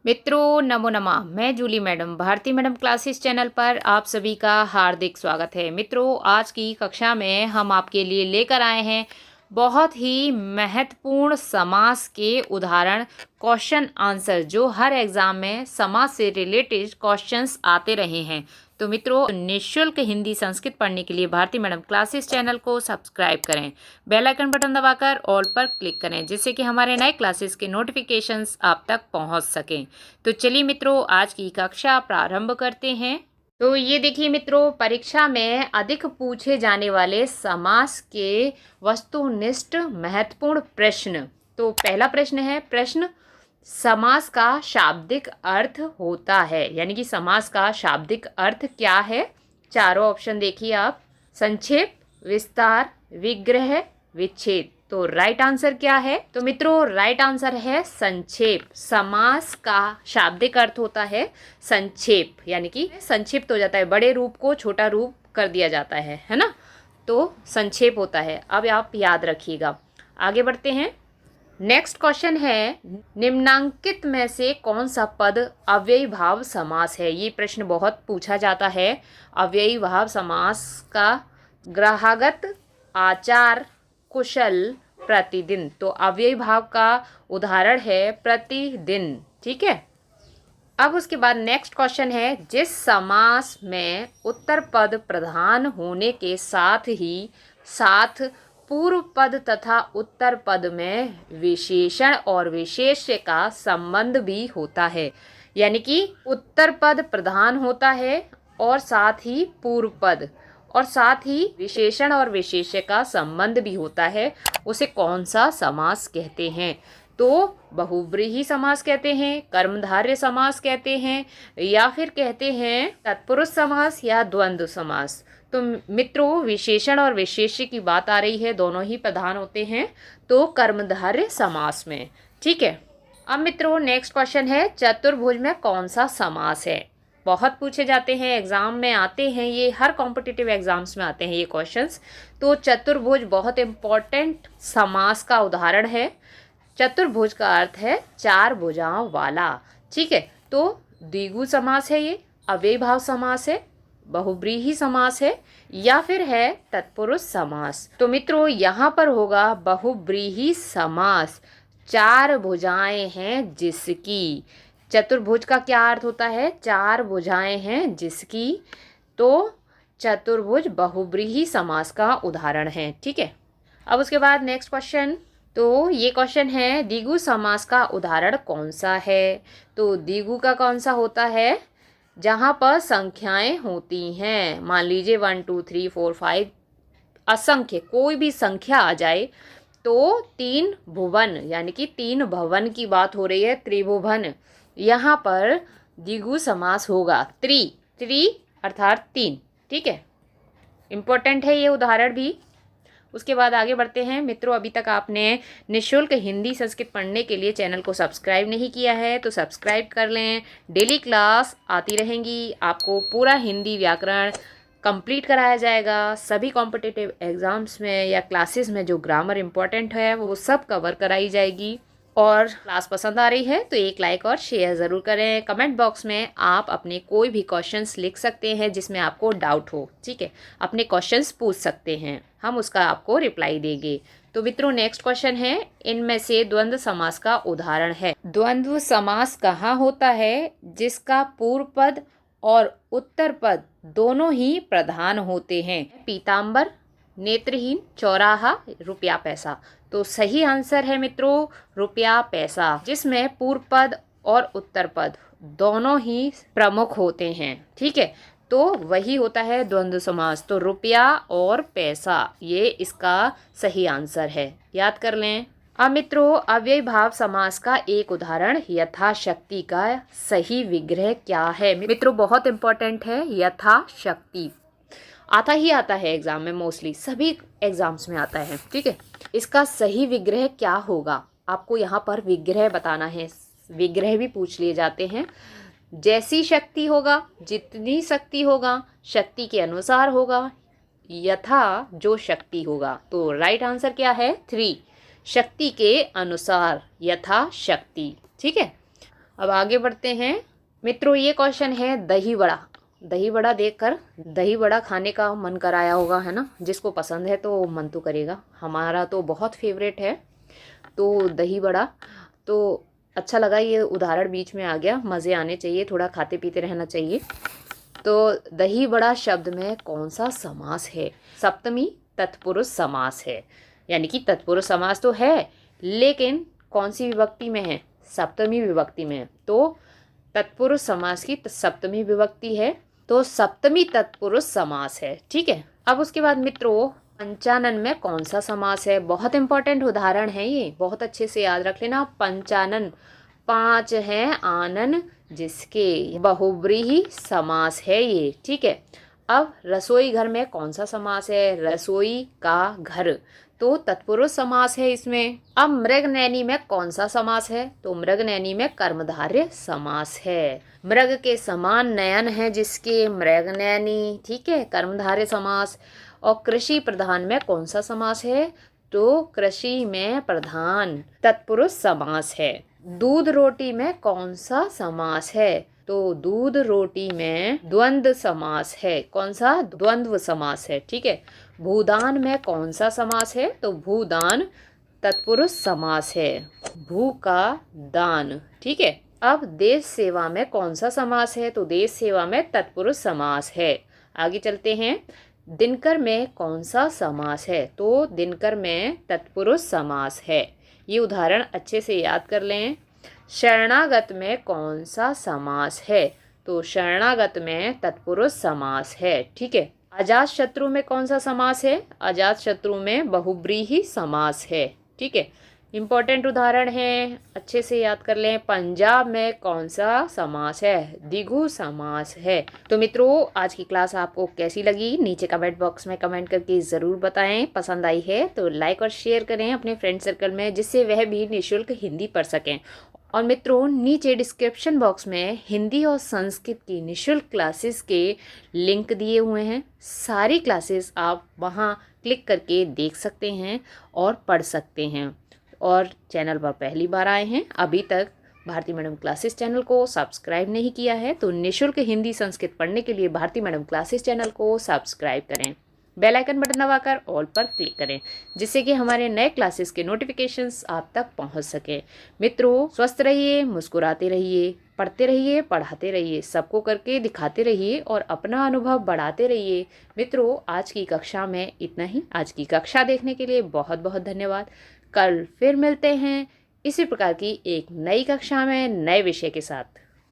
मित्रों नमो नमः। मैं Julie madam Bharti madam classes channel पर आप सभी का हार्दिक स्वागत है। मित्रों आज की कक्षा में हम आपके लिए लेकर आए हैं बहुत ही महत्वपूर्ण समास के उदाहरण क्वेश्चन आंसर जो हर एग्जाम में समास से रिलेटेड क्वेश्चंस आते रहे हैं। तो मित्रों निःशुल्क हिंदी संस्कृत पढ़ने के लिए भारती मैडम क्लासेस चैनल को सब्सक्राइब करें, बेल आइकन बटन दबाकर ऑल पर क्लिक करें जिससे कि हमारे नए क्लासेस के नोटिफिकेशंस आप तक पहुंच सकें। तो चलिए मित्रों आज की कक्षा प्रारंभ करते हैं। तो ये देखिए मित्रों परीक्षा में अधिक पूछे जाने वाले समास के वस्तुनिष्ठ महत्वपूर्ण प्रश्न। तो पहला प्रश्न है, प्रश्न समास का शाब्दिक अर्थ होता है, यानी कि समास का शाब्दिक अर्थ क्या है। चारों ऑप्शन देखिए आप, संक्षेप, विस्तार, विग्रह, विच्छेद। तो राइट आंसर क्या है? तो मित्रों राइट आंसर है संक्षेप। समास का शाब्दिक अर्थ होता है संक्षेप, यानी कि संक्षिप्त हो जाता है, बड़े रूप को छोटा रूप कर दिया जाता है ना, तो संक्षेप होता है। अब आप याद रखिएगा। आगे बढ़ते हैं। नेक्स्ट क्वेश्चन है, निम्नांकित में से कौन सा पद अव्ययी भाव समास है। ये प्रश्न बहुत पूछा जाता है। अव्ययी भाव समास का ग्रहागत, आचार, कुशल, प्रतिदिन। तो अव्ययी भाव का उदाहरण है प्रतिदिन। ठीक है। अब उसके बाद नेक्स्ट क्वेश्चन है, जिस समास में उत्तर पद प्रधान होने के साथ पूर्व पद तथा उत्तर पद में विशेषण और विशेष्य का संबंध भी होता है, यानी कि उत्तर पद प्रधान होता है और साथ ही पूर्व पद और साथ ही विशेषण और विशेष्य का संबंध भी होता है, उसे कौन सा समास कहते हैं। तो बहुव्रीहि समास कहते हैं, कर्मधारय समास कहते हैं, या फिर कहते हैं तत्पुरुष समास या द्वंद्व समास। तो मित्रों विशेषण और विशेष्य की बात आ रही है, दोनों ही प्रधान होते हैं तो कर्मधारय समास में। ठीक है। अब मित्रों नेक्स्ट क्वेश्चन है, चतुर्भुज में कौन सा समास है। बहुत पूछे जाते हैं, एग्जाम में आते हैं, ये हर कॉम्पिटिटिव एग्जाम्स में आते हैं ये क्वेश्चंस। तो चतुर्भुज बहुत इम्पोर्टेंट समास का उदाहरण है। चतुर्भुज का अर्थ है चार भुजाओं वाला। ठीक है। तो द्विगु समास है, ये अव्ययी भाव समास है, बहुव्रीहि समास है, या फिर है तत्पुरुष समास। तो मित्रों यहाँ पर होगा बहुव्रीहि समास। चार भुजाएं हैं जिसकी। चतुर्भुज का क्या अर्थ होता है? चार भुजाएं हैं जिसकी। तो चतुर्भुज बहुव्रीहि समास का उदाहरण है। ठीक है। अब उसके बाद नेक्स्ट क्वेश्चन, तो ये क्वेश्चन है, द्विगु समास का उदाहरण कौन सा है। तो द्विगु का कौन सा होता है? जहाँ पर संख्याएं होती हैं, मान लीजिए 1 2 3 4 5 असंख्य कोई भी संख्या आ जाए तो तीन भुवन यानी कि तीन भवन की बात हो रही है, त्रिभुवन, यहाँ पर द्विगु समास होगा। त्रि अर्थात तीन। ठीक है। इम्पोर्टेंट है ये उदाहरण भी। उसके बाद आगे बढ़ते हैं। मित्रों अभी तक आपने निःशुल्क हिंदी संस्कृत पढ़ने के लिए चैनल को सब्सक्राइब नहीं किया है तो सब्सक्राइब कर लें। डेली क्लास आती रहेंगी, आपको पूरा हिंदी व्याकरण कंप्लीट कराया जाएगा। सभी कॉम्पिटिटिव एग्जाम्स में या क्लासेस में जो ग्रामर इम्पोर्टेंट है वो सब कवर कराई जाएगी। और क्लास पसंद आ रही है तो एक लाइक और शेयर ज़रूर करें। कमेंट बॉक्स में आप अपने कोई भी क्वेश्चंस लिख सकते हैं जिसमें आपको डाउट हो। ठीक है। अपने क्वेश्चंस पूछ सकते हैं, हम उसका आपको रिप्लाई देंगे। तो मित्रों नेक्स्ट क्वेश्चन है, इनमें से द्वंद्व समास का उदाहरण है। द्वंद्व समास कहाँ होता है? जिसका पूर्व पद और उत्तर पद दोनों ही प्रधान होते हैं। पीताम्बर, नेत्रहीन, चौराहा, रुपया पैसा। तो सही आंसर है मित्रों रुपया पैसा, जिसमें पूर्व पद और उत्तर पद दोनों ही प्रमुख होते हैं। ठीक है। तो वही होता है द्वंद्व समास। तो रुपया और पैसा ये इसका सही आंसर है, याद कर लें। अब मित्रों अव्ययी भाव समास का एक उदाहरण यथाशक्ति का सही विग्रह क्या है। मित्रों बहुत इंपॉर्टेंट है, यथाशक्ति आता है एग्जाम में, मोस्टली सभी एग्जाम्स में आता है। ठीक है। इसका सही विग्रह क्या होगा, आपको यहाँ पर विग्रह बताना है। विग्रह भी पूछ लिए जाते हैं। जैसी शक्ति होगा, जितनी शक्ति होगा, शक्ति के अनुसार होगा, यथा जो शक्ति होगा। तो राइट आंसर क्या है? 3, शक्ति के अनुसार, यथा शक्ति। ठीक है। अब आगे बढ़ते हैं मित्रों। ये क्वेश्चन है दही बड़ा। दही बड़ा देखकर दही बड़ा खाने का मन कराया होगा, है ना। जिसको पसंद है तो मन तो करेगा, हमारा तो बहुत फेवरेट है। तो दही बड़ा तो अच्छा लगा, ये उदाहरण बीच में आ गया। मज़े आने चाहिए, थोड़ा खाते पीते रहना चाहिए। तो दही बड़ा शब्द में कौन सा समास है? सप्तमी तत्पुरुष समास है। यानी कि तत्पुरुष समास तो है, लेकिन कौन सी विभक्ति में है? सप्तमी विभक्ति में। तो तत्पुरुष समास की सप्तमी विभक्ति है, तो सप्तमी तत्पुरुष समास है। ठीक है। अब उसके बाद मित्रों पंचानन में कौन सा समास है? बहुत इंपॉर्टेंट उदाहरण है ये, बहुत अच्छे से याद रख लेना। पंचानन, 5 हैं आनन जिसके, बहुब्रीहि समास है ये। ठीक है। अब रसोई घर में कौन सा समास है? रसोई का घर, तो तत्पुरुष समास है इसमें। अब मृगनयनी में कौन सा समास है? तो मृगनयनी में कर्मधारय समास है। मृग के समान नयन है जिसके, मृगनयनी। ठीक है, कर्मधारय समास। और कृषि प्रधान में कौन सा समास है? तो कृषि में प्रधान तत्पुरुष समास है। दूध रोटी में कौन सा समास है? तो दूध रोटी में द्वंद्व समास है। कौन सा? द्वंद्व समास है। ठीक है। भूदान में कौन सा समास है? तो भूदान तत्पुरुष समास है। भू का दान। ठीक है। अब देश सेवा में कौन सा समास है? तो देश सेवा में तत्पुरुष समास है। आगे चलते हैं। दिनकर में कौन सा समास है? तो दिनकर में तत्पुरुष समास है। ये उदाहरण अच्छे से याद कर लें। शरणागत में कौन सा समास है? तो शरणागत में तत्पुरुष समास है। ठीक है। अजात शत्रु में कौन सा समास है? अजात शत्रु में बहुब्रीहि समास है। ठीक है। इम्पोर्टेंट उदाहरण है, अच्छे से याद कर लें। पंजाब में कौन सा समास है? द्विगु समास है। तो मित्रों आज की क्लास आपको कैसी लगी? नीचे कमेंट बॉक्स में कमेंट करके ज़रूर बताएं। पसंद आई है तो लाइक और शेयर करें अपने फ्रेंड सर्कल में, जिससे वह भी निःशुल्क हिंदी पढ़ सकें। और मित्रों नीचे डिस्क्रिप्शन बॉक्स में हिंदी और संस्कृत की निःशुल्क क्लासेस के लिंक दिए हुए हैं। सारी क्लासेस आप वहां क्लिक करके देख सकते हैं और पढ़ सकते हैं। और चैनल पर पहली बार आए हैं, अभी तक भारती मैडम क्लासेस चैनल को सब्सक्राइब नहीं किया है, तो निःशुल्क हिंदी संस्कृत पढ़ने के लिए भारती मैडम क्लासेस चैनल को सब्सक्राइब करें। बेल आइकन बटन दबाकर ऑल पर क्लिक करें, जिससे कि हमारे नए क्लासेस के नोटिफिकेशंस आप तक पहुंच सके। मित्रों स्वस्थ रहिए, मुस्कुराते रहिए, पढ़ते रहिए, पढ़ाते रहिए, सबको करके दिखाते रहिए और अपना अनुभव बढ़ाते रहिए। मित्रों आज की कक्षा में इतना ही। आज की कक्षा देखने के लिए बहुत बहुत धन्यवाद। कल फिर मिलते हैं इसी प्रकार की एक नई कक्षा में नए विषय के साथ।